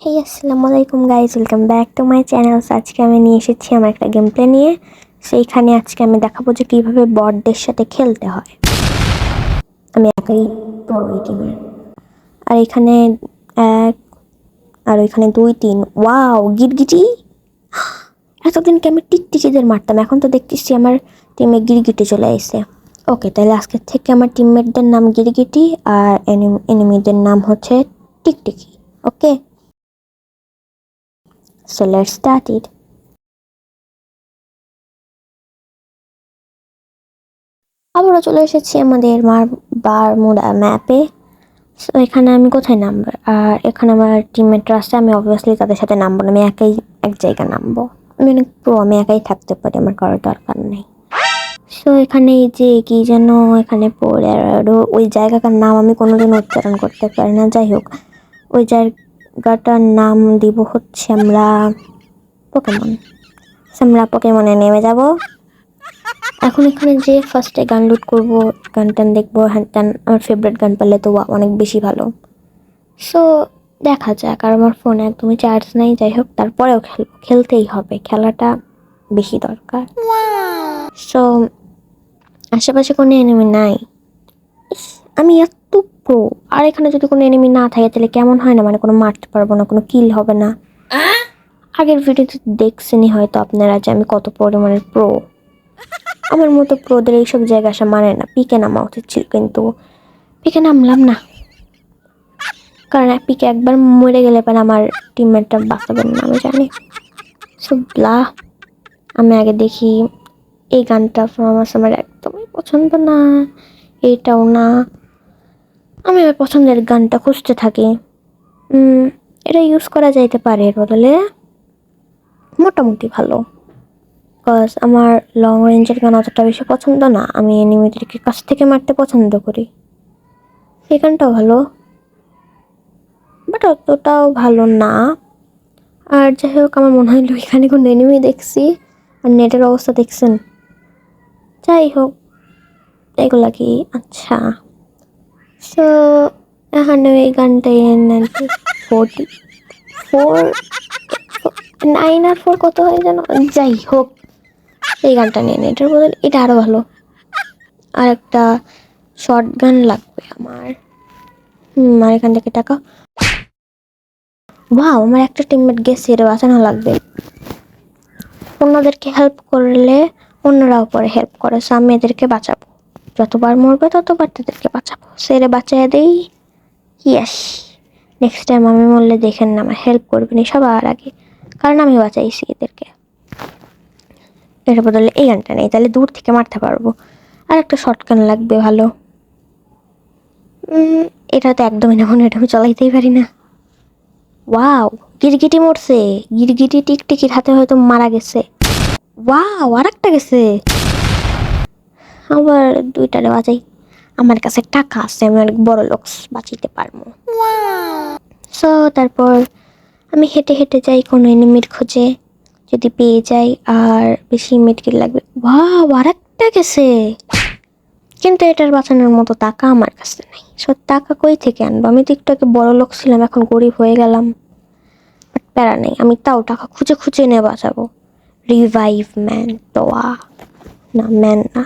হেই আসসালামু আলাইকুম guys, welcome back to my channel. আজকে আমি নিয়ে এসেছি আমার একটা গেম প্লে নিয়ে। সেইখানে আজকে আমি দেখাবো যে কীভাবে বটদের সাথে খেলতে হয়। আমি একাই প্রো টিমের। আর এখানে 1 আর ওইখানে 2 3। ওয়াও, গিরগিটি! এতদিনকে আমি টিকটিকিদের মারতাম, এখন তো দেখতেছি আমার টিমে গিরগিটি চলে এসেছে। ওকে, তাহলে আজকের থেকে আমার টিমমেটদের নাম গিরগিটি আর এনিমিদের নাম হচ্ছে টিকটিকি। ওকে, so let's start it. আবারও চলে এসেছি আমাদের বারমুডা ম্যাপে। সো এখানে আমি কোথায় নামবো? আর এখানে আমার টিমমেটরা আছে, আমি অবভিয়াসলি তাদের সাথে নামবো না, আমি একাই এক জায়গায় নামবো। আমি অনেক প্রো, আমি একাই থাকতে পারি, আমার কারোর দরকার নেই। সো এখানে এই যে কি যেন এখানে পড়ে, আর ওই জায়গাটার নাম আমি কোনোদিন উচ্চারণ করতে পারি না। যাই হোক, ওই জায়গাটার নাম দিব হচ্ছে আমরা পোকেমনে নেমে যাব। এখন এখানে যে ফার্স্টে গান লুট করবো, গান টান দেখবো, হ্যান ত্যান। আমার ফেভারিট গান পেলে তো অনেক বেশি ভালো। সো দেখা যাক। আর আমার ফোনে একদমই চার্জ নাই। যাই হোক, তারপরেও খেলতেই হবে, খেলাটা বেশি দরকার। সো আশেপাশে কোনো এনিমি নাই। আমি এত প্রো, আর এখানে যদি কোনো এনিমি না থাকে তাহলে কেমন হয় না, মানে কোনো মারতে পারবো না, কোনো কিল হবে না। আগের ভিডিওতে দেখছেনই হয়তো আপনারা যে আমি কত পরিমাণের প্রো। আমার মতো প্রোদের এইসব জায়গা আসা মানে না। পিকে নামা উচিত ছিল, কিন্তু পিকে নামলাম না, কারণ পিকে একবার মরে গেলে পরে আমার টিমমেটটা বাঁচাবেন না, আমি জানি। সুবলা, আমি আগে দেখি। এই গানটা আমার একদমই পছন্দ না, এইটাও না। আমি আমার পছন্দের গানটা খুঁজতে থাকি। এটা ইউজ করা যাইতে পারে, এর বদলে মোটামুটি ভালো। বিকজ আমার লং রেঞ্জের গান অতটা বেশি পছন্দ না, আমি এনিমিদেরকে কাছ থেকে মারতে পছন্দ করি। এই গানটাও ভালো, বাট অতটাও ভালো না। আর যাই হোক, আমার মনে হইলো এখানে কোনো এনিমি দেখছি। আর নেটের অবস্থা দেখছেন। যাই হোক, এগুলা কি আচ্ছা। সো এখানে এই গানটাই 9 আর 4 কত হয় যেন। যাই হোক, এই গানটা নিয়ে নেই, এটার বদলে এটা আরো ভালো। আর একটা শর্ট গান লাগবে আমার। আর এখান থেকে টাকা। ওয়াও, আমার একটা টিমমেট গেছে, এটা বাঁচানো লাগবে। অন্যদেরকে হেল্প করলে অন্যরাও পরে হেল্প করে। সো আমি এদেরকে বাঁচাবো, যতবার মরবে ততবার তাদেরকে বাঁচাবো। সেরে বাঁচাই দেই। ইয়েস, নেক্সট টাইম আমি মরলে দেখেন না, আমার হেল্প করবেন সবার আগে, কারণ আমি বাঁচাইছি এদেরকে। এর বদলে এই গানটা নেই, তাহলে দূর থেকে মারতে পারবো। আর একটা শর্টগান লাগবে ভালো। এটা তো একদমই না, এটা আমি চালাইতেই পারি না। ওয়াও, গিরগিটি মরছে। গিরগিটি টিকটিকির হাতে হয়তো মারা গেছে। ওয়াও, আর একটা গেছে। আবার 2টারে বাঁচাই। আমার কাছে টাকা আছে, আমি অনেক বড় লোক, বাঁচাইতে পারবো। সো তারপর আমি হেঁটে হেঁটে যাই কোনো এনিমির খোঁজে, যদি পেয়ে যাই। আর বেশি মেডকিট লাগবে। ওয়াও, আর একটা গেছে। কিন্তু এটার বাঁচানোর মতো টাকা আমার কাছে নাই। সো টাকা কই থেকে আনবো? আমি তো একটু আগে বড় লোক ছিলাম, এখন গরিব হয়ে গেলাম। বাট প্যারা নেই, আমি তাও টাকা খুঁজে খুঁজে এনে বাঁচাবো। রিভাইভ ম্যান, তোয়া না, ম্যান না,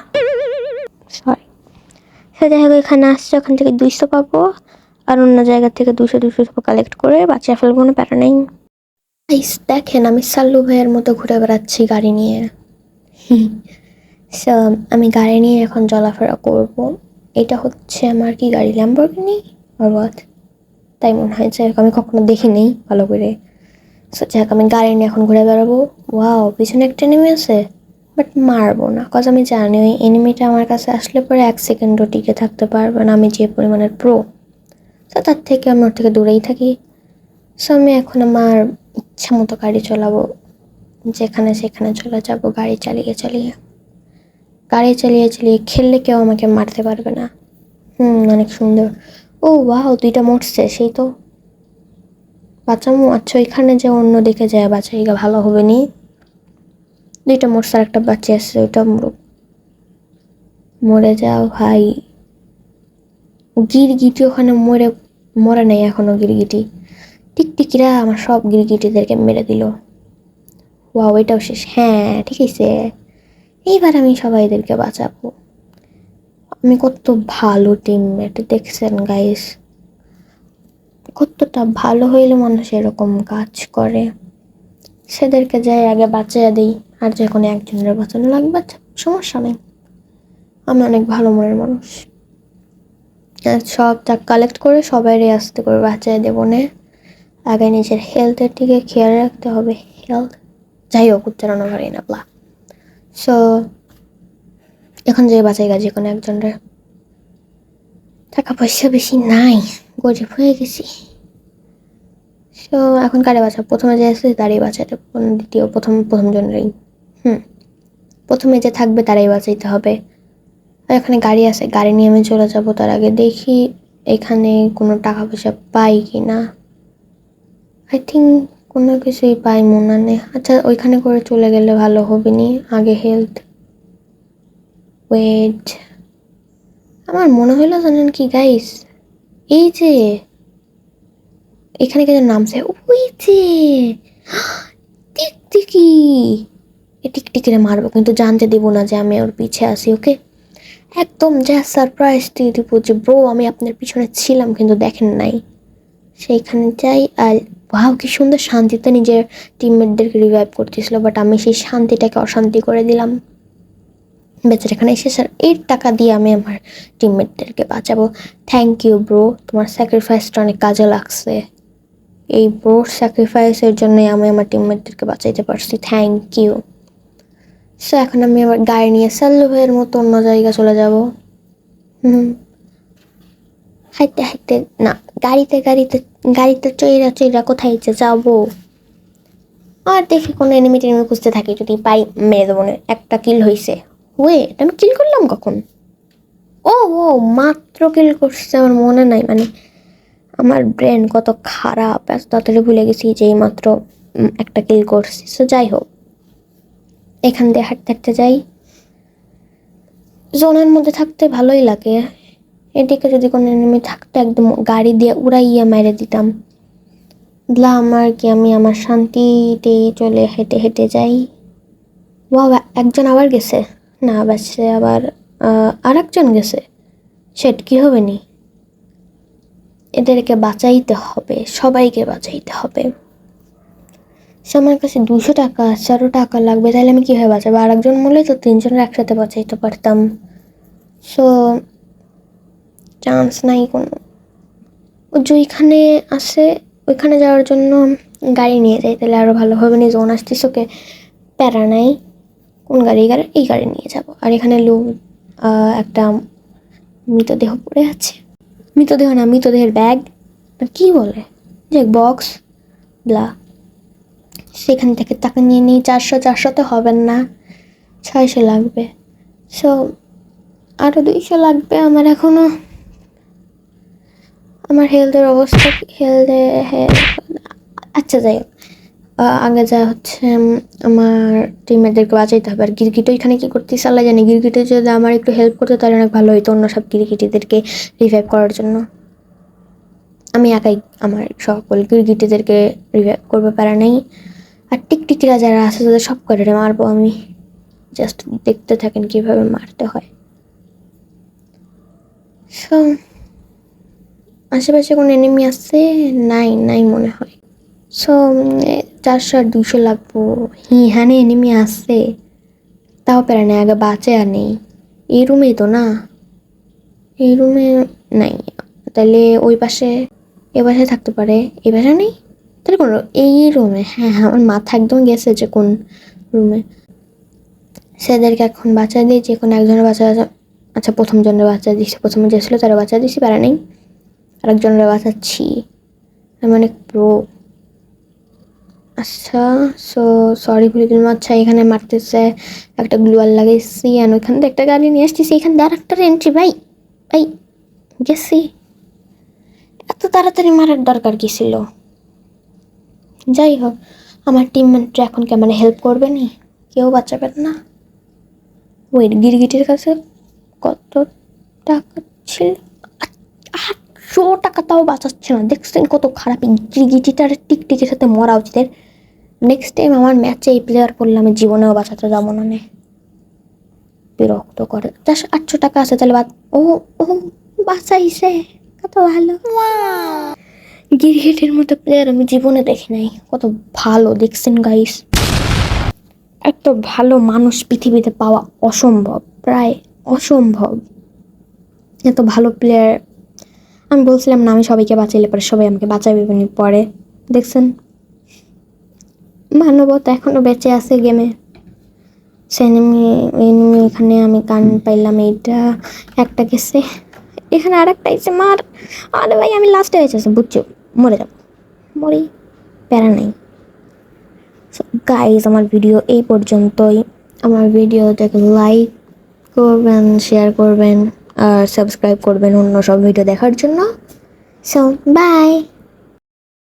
সরি। সে যাই হোক, এখানে আসছে, ওখান থেকে 200 পাবো। আর অন্য জায়গা থেকে 200 কালেক্ট করে বাঁচিয়ে ফেলবো, না প্যারা নেই। দেখেন, আমি সাল্লু ভাইয়ের মতো ঘুরে বেড়াচ্ছি গাড়ি নিয়ে। সো আমি গাড়ি নিয়ে এখন চলাফেরা করব। এটা হচ্ছে আমার কি গাড়ি, ল্যাম্বরগিনি আর হোয়াট, তাই মনে হয়। যাই হোক, আমি কখনো দেখিনি ভালো করে। সো যাই হোক, আমি গাড়ি নিয়ে এখন ঘুরে বেড়াবো। ওয়াও, পিছনে একটা এনিমি আছে, বাট মারবো না, কজ আমি জানি ওই এনিমিটা আমার কাছে আসলে পরে 1 সেকেন্ডও টিকে থাকতে পারবে না, আমি যে পরিমাণের প্রো। তো তার থেকে আমি ওর থেকে দূরেই থাকি। সো আমি এখন আমার ইচ্ছা মতো গাড়ি চালাবো, যেখানে সেখানে চলে যাব গাড়ি চালিয়ে চালিয়ে। গাড়ি চালিয়ে চালিয়ে খেললে কেউ আমাকে মারতে পারবে না। অনেক সুন্দর। ও ওয়াও, 2টা মরছে, সেই তো বাঁচামো। আচ্ছা, এখানে যে অন্য দিকে যায় বাঁচাই ভালো হবে নি। 2টা মরছে, আর একটা বাচ্চা আছে, ওইটা মরে যাও ভাই। গিরগিটি ওখানে মরে নাই এখনো গিরগিটি। টিকটিকিরা আমার সব গিরগিটিদেরকে মেরে দিল। ওয়াও, এটাও শেষ। হ্যাঁ ঠিক আছে, এইবার আমি সবাইদেরকে বাঁচাবো। আমি কত ভালো টিমমেট দেখছেন গাইস, কতটা ভালো হইলে মানুষ এরকম কাজ করে। সেদেরকে যাই আগে বাঁচিয়ে দিই, আর যে কোনো একজনের বাঁচানো লাগবে, সমস্যা নেই, আমি অনেক ভালো মনের মানুষ। আর সব টাকা কালেক্ট করে সবাইরে আস্তে করে বাঁচিয়ে দেবো না। আগে নিজের হেলথের দিকে খেয়াল রাখতে হবে। হেলথ, যাই হোক উচ্চারণ পারি না প্লা। সো এখন যে বাঁচাই গা যে কোনো একজনের। টাকা পয়সা বেশি নাই, গরিব হয়ে গেছি। সো এখন কারে বাঁচাবো? প্রথমে যে আছে তারই বাঁচাতে, দ্বিতীয় প্রথম জনেরই। প্রথমে যে থাকবে তারাই বাঁচাইতে হবে। আর এখানে গাড়ি আছে, গাড়ি নিয়ে আমি চলে যাবো। তার আগে দেখি এখানে কোনো টাকা পয়সা পাই কি না। আই থিঙ্ক কোনো কিছুই পাই মনে নেই। আচ্ছা ওইখানে করে চলে গেলে ভালো হবে নি, আগে হেলথ। ওয়েট, আমার মনে হইলো জানেন কি গাইস, এই যে এখানে কিন্তু নামছে, ওই যে টিকটিকি, এই টিকটিকিরে মারবো, কিন্তু জানতে দিব না যে আমি ওর পিছে আছি। ওকে, একদম যা সারপ্রাইজ দিয়ে দিব যে ব্রো আমি আপনার পিছনে ছিলাম কিন্তু দেখেন নাই। সেইখানে যাই, আর ভাও কি সুন্দর শান্তিতে নিজের টিমমেটদেরকে রিভাইভ করতেছিল, বাট আমি সেই শান্তিটাকে অশান্তি করে দিলাম। বেচার এখানে এসে স্যার 8 টাকা দিয়ে আমি আমার টিমমেটদেরকে বাঁচাবো। থ্যাংক ইউ ব্রো, তোমার স্যাক্রিফাইসটা অনেক কাজে লাগছে। এই ব্রোর স্যাক্রিফাইসের জন্যই আমি আমার টিমমেটদেরকে বাঁচাইতে পারছি, থ্যাংক ইউ। সো এখন আমি আমার গাড়ি নিয়ে সাল্লু ভাইয়ের মতো অন্য জায়গা চলে যাব। হাইতে হাইতে না, গাড়িতে গাড়িতে গাড়িতে চইরা কোথায় যাবো। আর দেখি কোনো এনিমি টেনিমি খুঁজতে থাকি, যদি পাই মেরে দেবো। একটা কিল হয়েছে। ওয়েট, আমি কিল করলাম কখন? ও ও মাত্র কিল করছে, আমার মনে নাই। মানে আমার ব্রেন কত খারাপ, এত তাড়াতাড়ি ভুলে গেছি যে এই মাত্র একটা কিল করছি। সো যাই হোক, এখান দিয়ে হাঁটতে হাঁটতে যাই। জোনের মধ্যে থাকতে ভালোই লাগে। এদিকে যদি কোনো এনিমি থাকতো একদম গাড়ি দিয়ে উড়াইয়া মেরে দিতাম। আমার কি, আমি আমার শান্তিতে চলে হেঁটে হেঁটে যাই। বাবা, একজন আবার গেছে না, বাসে আবার আর একজন গেছে। সেট কি হবে নি, এদেরকে বাঁচাইতে হবে, সবাইকে বাঁচাইতে হবে। সে আমার কাছে 200 টাকা 4 টাকা লাগবে, তাহলে আমি কীভাবে বাঁচাবো? আর একজন মরলে তো 3জনের একসাথে বাঁচাইতে পারতাম। সো চান্স নাই কোনো। ও যেখানে আসে ওইখানে যাওয়ার জন্য গাড়ি নিয়ে যাই, তাহলে আরও ভালো হবে। না জোন আসতিস, ওকে প্যারা নাই, কোন গাড়ি? এই গাড়ি নিয়ে যাব। আর এখানে একটা মৃতদেহ পড়ে আছে, মৃতদেহ না, মৃতদেহের ব্যাগ কি বলে যে বক্স ব্লা, সেখান থেকে টাকা নিয়ে নিই। 400 তো হবেন না, 600 লাগবে। সো আরও 200 লাগবে আমার। এখনও আমার হেলথের অবস্থা, আচ্ছা যাই হোক, আগে যা হচ্ছে আমার টিমমেটদেরকে বাঁচাইতে হবে। আর গিরগিট এখানে কী করতেছে আল্লাহ জানি। গিরগিটে যদি আমার একটু হেল্প করতে তাহলে অনেক ভালো হতো অন্য সব গিরগিটিদেরকে রিভাইভ করার জন্য। আমি একাই আমার সকল গিরগিটিদেরকে রিভাইভ করতে পারা নেই। আর টিকটিকিরা যারা আছে তাদের সব করে মারবো আমি। জাস্ট দেখতে থাকেন কীভাবে মারতে হয়। সো আশেপাশে কোনো এনিমি আছে? নাই মনে হয়। সো 400 আর 200 লাগবো। হ্যাঁ এনিমি আসছে, তাও প্যারা নেই, আগে বাঁচে। আর নেই এই রুমেই তো না, এই রুমে নাই। তাহলে ওই পাশে, এ পাশে থাকতে পারে। এই পাশে নেই তাহলে কোন? এই রুমে। হ্যাঁ আমার মাথা একদম গেছে যে কোন রুমে। সেদেরকে এখন বাঁচা দিয়ে যে কোনো একজনের বাচ্চা। আচ্ছা প্রথম জনের বাচ্চা দিচ্ছি, প্রথমে যে ছিল তারা বাচ্চা দিচ্ছি, প্যারা নেই। আরেকজনের বাঁচাচ্ছি, আমি অনেক প্রো। আচ্ছা সো সরি ভুলে গেলাম। আচ্ছা এখানে মারতেছে, একটা গ্লুয়াল লাগাইছি, আর ওইখান থেকে একটা গাড়ি নিয়ে আসতেছি। এখান দিয়ে আর একটা এন্ট্রি। ভাই ভাই গেছি, এত তাড়াতাড়ি মারার দরকার কি ছিল? যাই হোক, আমার টিমমেটরা এখন কি মানে হেল্প করবে নি? কেউ বাঁচাবেন না। ওই গিরগিটির কাছে কত টাকা ছিল? টাকা তাও বাঁচাচ্ছে না, দেখছেন কত খারাপ। গিটিটার টিকটিকের সাথে মরা উচিত। নেক্সট টাইম আমার ম্যাচে এই প্লেয়ার পড়লে আমি জীবনেও বাঁচাতে যাবো না। বিরক্ত করে। 800 টাকা আছে তাহলে ও ও বাঁচাইছে, কত ভালো। গিরগিটের মতো প্লেয়ার আমি জীবনে দেখি নাই, কত ভালো দেখছেন গাইস। এত ভালো মানুষ পৃথিবীতে পাওয়া অসম্ভব, প্রায় অসম্ভব। এত ভালো প্লেয়ার আমি বলছিলাম না আমি সবাইকে বাঁচাইলে পরে সবাই আমাকে বাঁচাবে পরে। দেখছেন মানবতা এখনো বেঁচে আছে গেমে। এনিমি এখানে আমি গান পাইলাম, এইটা একটা গেছে, এখানে আর একটা এসে মার। আরে ভাই আমি লাস্টে হয়েছে, বুঝছো, মরে যাবো, মরি, প্যারা নেই। গাইজ আমার ভিডিও এই পর্যন্তই। আমার ভিডিওটাকে লাইক করবেন, শেয়ার করবেন আর সাবস্ক্রাইব করবেন অন্য সব ভিডিও দেখার জন্য। So by.